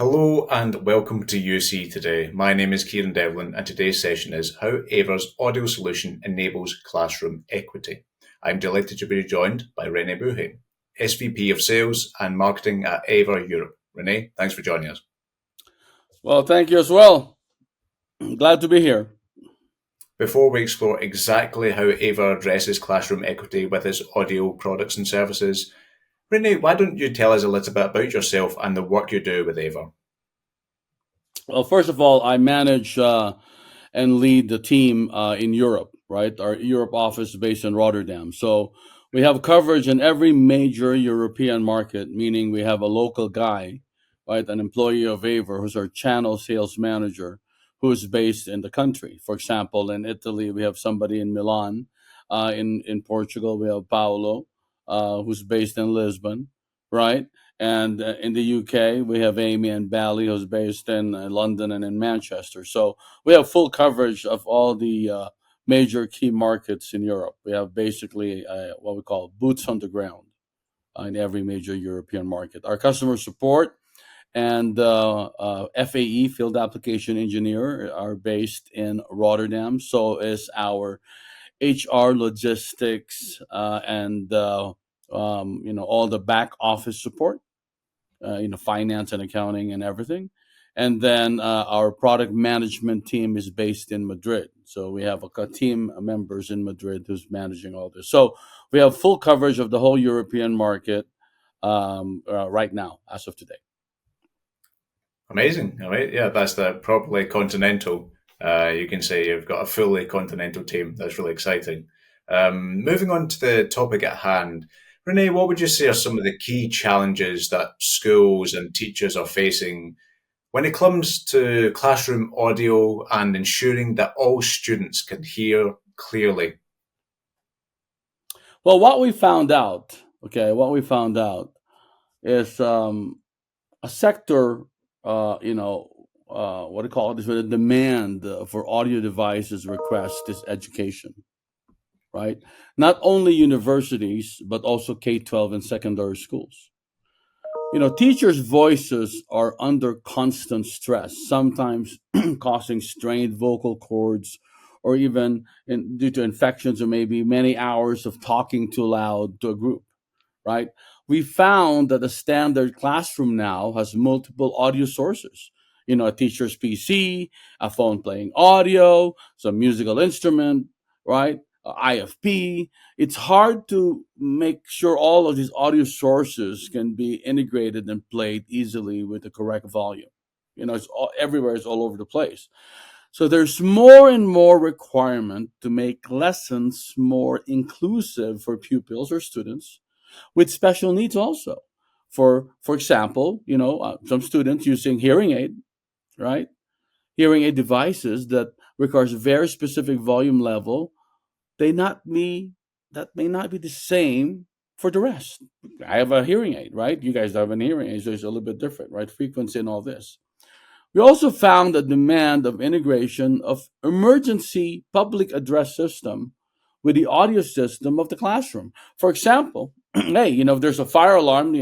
Hello and welcome to UC Today. My name is Kieran Devlin and today's session is How AVer's audio solution enables classroom equity. I'm delighted to be joined by René Buhi, SVP of Sales and Marketing at AVer Europe. René, thanks for joining us. Well, thank you as well. Glad to be here. Before we explore exactly how AVer addresses classroom equity with its audio products and services, René, why don't you tell us a little bit about yourself and the work you do with AVer? Well, first of all, I manage and lead the team in Europe, right? Our Europe office is based in Rotterdam. So we have coverage in every major European market, meaning we have a local guy, right? An employee of AVer who's our channel sales manager who is based in the country. For example, in Italy, we have somebody in Milan. In Portugal, we have Paolo, who's based in Lisbon, right? And in the UK, we have Amy and Bally, who's based in London and in Manchester. So we have full coverage of all the major key markets in Europe. We have basically what we call boots on the ground in every major European market. Our customer support and FAE, Field Application Engineer, are based in Rotterdam. So is our HR, logistics, and all the back office support, finance and accounting and everything. And then our product management team is based in Madrid. So we have a team of members in Madrid who's managing all this. So we have full coverage of the whole European market right now, as of today. Amazing. All right. Yeah, that's the properly continental. You can say you've got a fully continental team. That's really exciting. Moving on to the topic at hand, René, what would you say are some of the key challenges that schools and teachers are facing when it comes to classroom audio and ensuring that all students can hear clearly? Well, what we found out is a sector, what do you call it? This, the demand for audio devices request is education, right? Not only universities, but also K-12 and secondary schools. Teachers' voices are under constant stress, sometimes causing strained vocal cords or even due to infections or maybe many hours of talking too loud to a group, right? We found that the standard classroom now has multiple audio sources. A teacher's PC, a phone playing audio, some musical instrument, right? IFP. It's hard to make sure all of these audio sources can be integrated and played easily with the correct volume. It's everywhere, it's all over the place. So there's more and more requirement to make lessons more inclusive for pupils or students with special needs also. For example, some students using hearing aid, right? Hearing aid devices that requires very specific volume level, that may not be the same for the rest. I have a hearing aid, right? You guys have an hearing aid, so it's a little bit different, right? Frequency and all this. We also found a demand of integration of emergency public address system with the audio system of the classroom. For example, hey, if there's a fire alarm,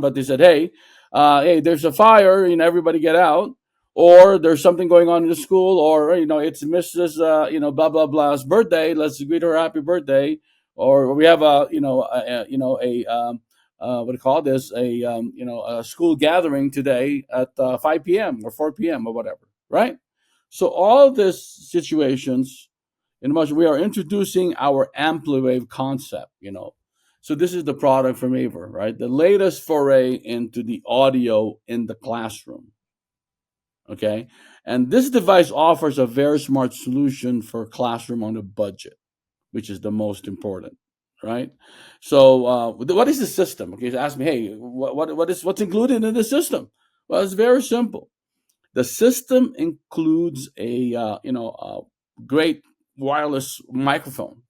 but they said, hey, there's a fire, everybody get out. Or there's something going on in the school, or it's Mrs. Blah blah blah's birthday. Let's greet her happy birthday. Or we have what do you call this? A school gathering today at 5 p.m. or 4 p.m. or whatever, right? So all these situations, we are introducing our Ampl Wave concept, So this is the product from AVer, right? The latest foray into the audio in the classroom. Okay, and this device offers a very smart solution for classroom on a budget, which is the most important, right? So, what is the system? Okay, so ask me, hey, what's included in the system? Well, it's very simple. The system includes a great wireless microphone,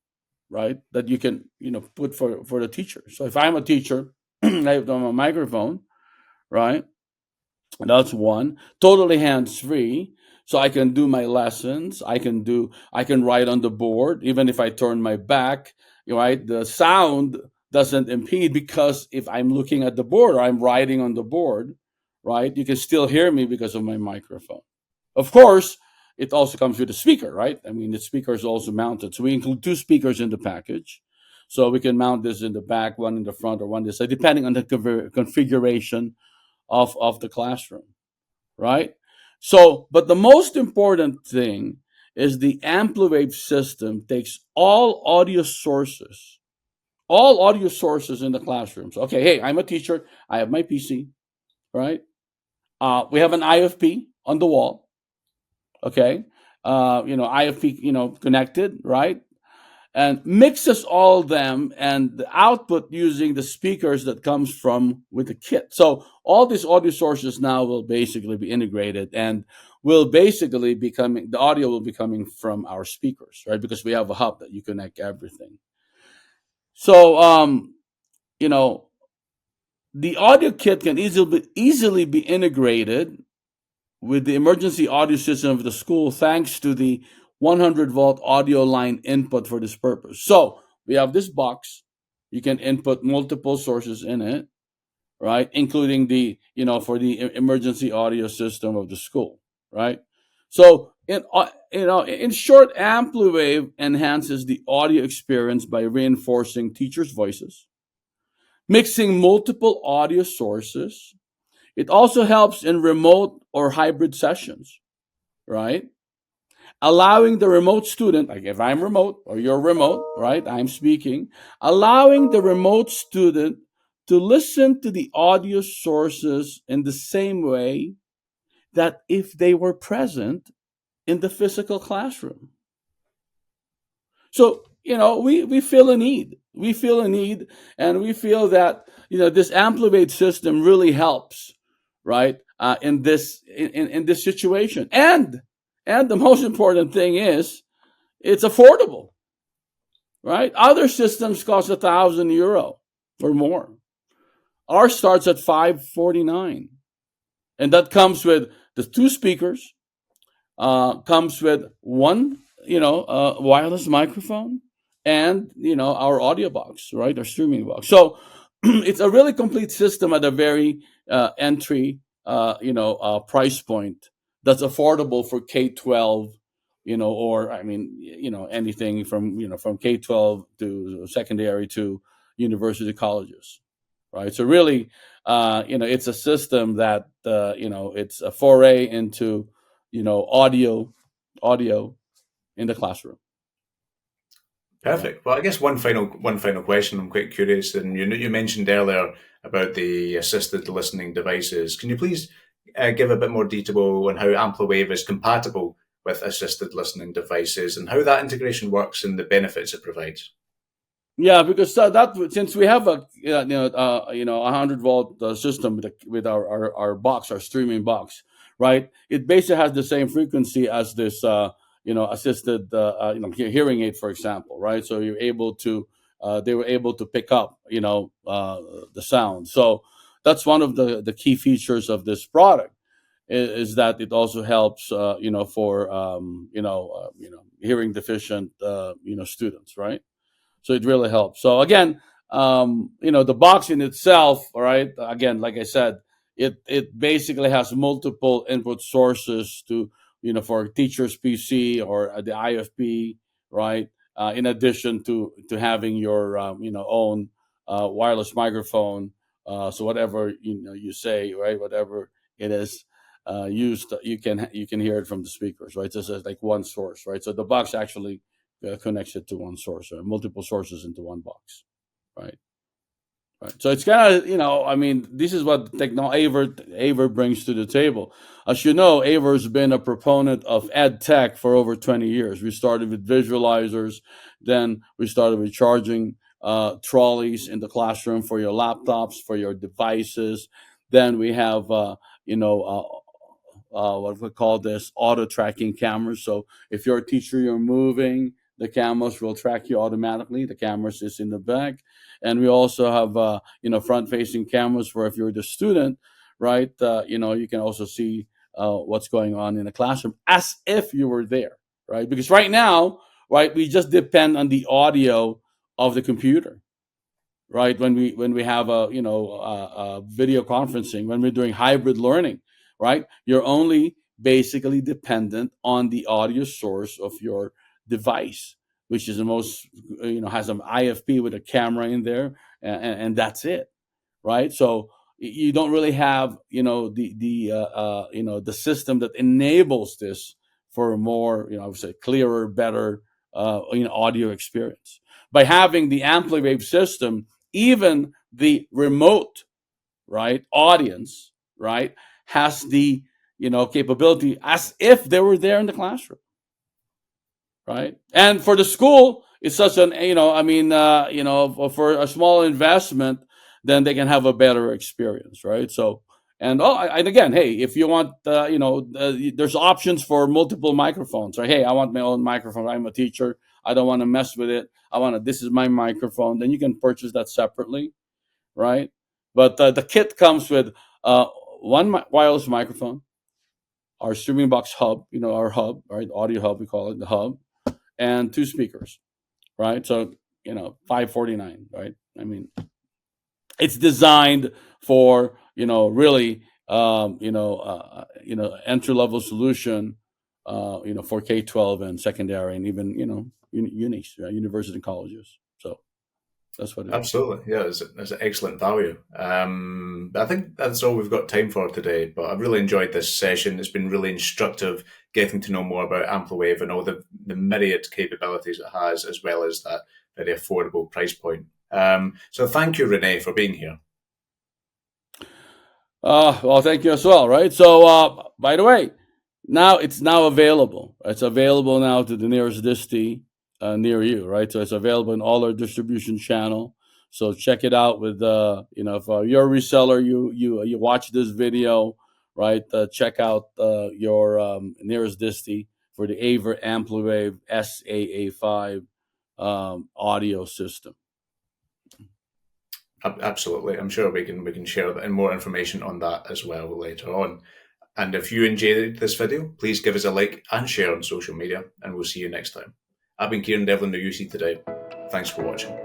right? That you can put for the teacher. So if I'm a teacher, I have a microphone, right? That's one. Totally hands free. So I can do my lessons. I can write on the board, even if I turn my back, right? The sound doesn't impede because if I'm looking at the board or I'm writing on the board, right? You can still hear me because of my microphone. Of course, it also comes with a speaker, right? I mean, the speaker is also mounted. So we include two speakers in the package. So we can mount this in the back, one in the front, or one this side, depending on the configuration of the classroom, right? So, but the most important thing is the Ampl Wave system takes all audio sources in the classrooms. Okay, hey, I'm a teacher. I have my PC, right? We have an IFP on the wall. Okay, IFP, connected, right? And mixes all of them and the output using the speakers that comes from with the kit. So all these audio sources now will basically be integrated and will basically be coming. The audio will be coming from our speakers, right? Because we have a hub that you connect everything. So you know, the audio kit can easily be integrated with the emergency audio system of the school thanks to the 100-volt audio line input for this purpose. So we have this box. You can input multiple sources in it, right? Including the, for the emergency audio system of the school, right? So in short, AmpliWave enhances the audio experience by reinforcing teachers' voices, mixing multiple audio sources. It also helps in remote or hybrid sessions, right? Allowing the remote student, like if I'm remote or you're remote, right? I'm speaking, allowing the remote student to listen to the audio sources in the same way that if they were present in the physical classroom. So, we feel a need. We feel a need, and we feel that, this amplified system really helps, right? In this situation. And the most important thing is it's affordable, right? Other systems cost €1,000 or more. Ours starts at $549. And that comes with the two speakers, comes with one, wireless microphone, and our audio box, right, our streaming box. So it's a really complete system at a very entry, price point that's affordable for K-12, or I mean, anything from from K-12 to secondary to university colleges, right? So really, it's a system that it's a foray into audio in the classroom. Yeah. Perfect. Well, I guess one final question. I'm quite curious, and you mentioned earlier about the assisted listening devices. Can you please give a bit more detail on how AmpliWave is compatible with assisted listening devices and how that integration works and the benefits it provides? Yeah, because that since we have a 100-volt system with our box, our streaming box, right? It basically has the same frequency as this assisted hearing aid, for example, right? So you're able to they were able to pick up the sound. So that's one of the key features of this product is that it also helps for hearing deficient students, right? So it really helps. So again, the box in itself, all right. Again, like I said, it basically has multiple input sources to for teacher's PC or the IFP, right. In addition to having your own wireless microphone. So whatever you say, right, whatever it is used, you can hear it from the speakers, right. So it's like one source, right. So the box actually connects it to one source or multiple sources into one box, right? Right. So it's kind of I mean, this is what AVer brings to the table. As you know, AVer's been a proponent of ed tech for over 20 years. We started with visualizers, then we started with charging trolleys in the classroom for your laptops, for your devices. Then we have what we call this auto tracking cameras. So if you're a teacher, you're moving, the cameras will track you automatically. The cameras is in the back, and we also have front facing cameras for if you're the student, right? You can also see what's going on in the classroom as if you were there, right? Because right now, right, we just depend on the audio of the computer, right? When we have a video conferencing, when we're doing hybrid learning, right? You're only basically dependent on the audio source of your device, which is the most, has an IFP with a camera in there, and that's it, right? So you don't really have, the system that enables this for a more, I would say, clearer, better, audio experience. By having the Ampli Wave system, even the remote, right, audience, right, has the, capability as if they were there in the classroom, right? And for the school, it's such an, for a small investment, then they can have a better experience, right? So, and again, hey, if you want, there's options for multiple microphones, right? Hey, I want my own microphone. I'm a teacher. I don't want to mess with it. This is my microphone. Then you can purchase that separately, right? But the kit comes with one wireless microphone, our streaming box hub, our hub, right? Audio hub, we call it the hub, and two speakers, right? So, $549, right? I mean, it's designed for, really, entry level solution, for K-12 and secondary, and even, unis, university and colleges. So that's what it is. Absolutely, yeah, it's an excellent value. I think that's all we've got time for today. But I've really enjoyed this session. It's been really instructive, getting to know more about AmpliWave and all the myriad capabilities it has, as well as that very affordable price point. So thank you, René, for being here. Well, thank you as well, right? So, by the way, now it's now available. It's available now to the nearest disty near you, right? So it's available in all our distribution channel. So check it out. With if you're a reseller, you watch this video, right? Check out your nearest disty for the AVer Ampl Wave SAA5 audio system. Absolutely, I'm sure we can share and more information on that as well later on. And if you enjoyed this video, please give us a like and share on social media, and we'll see you next time. I've been Kieran Devlin, the UC Today. Thanks for watching.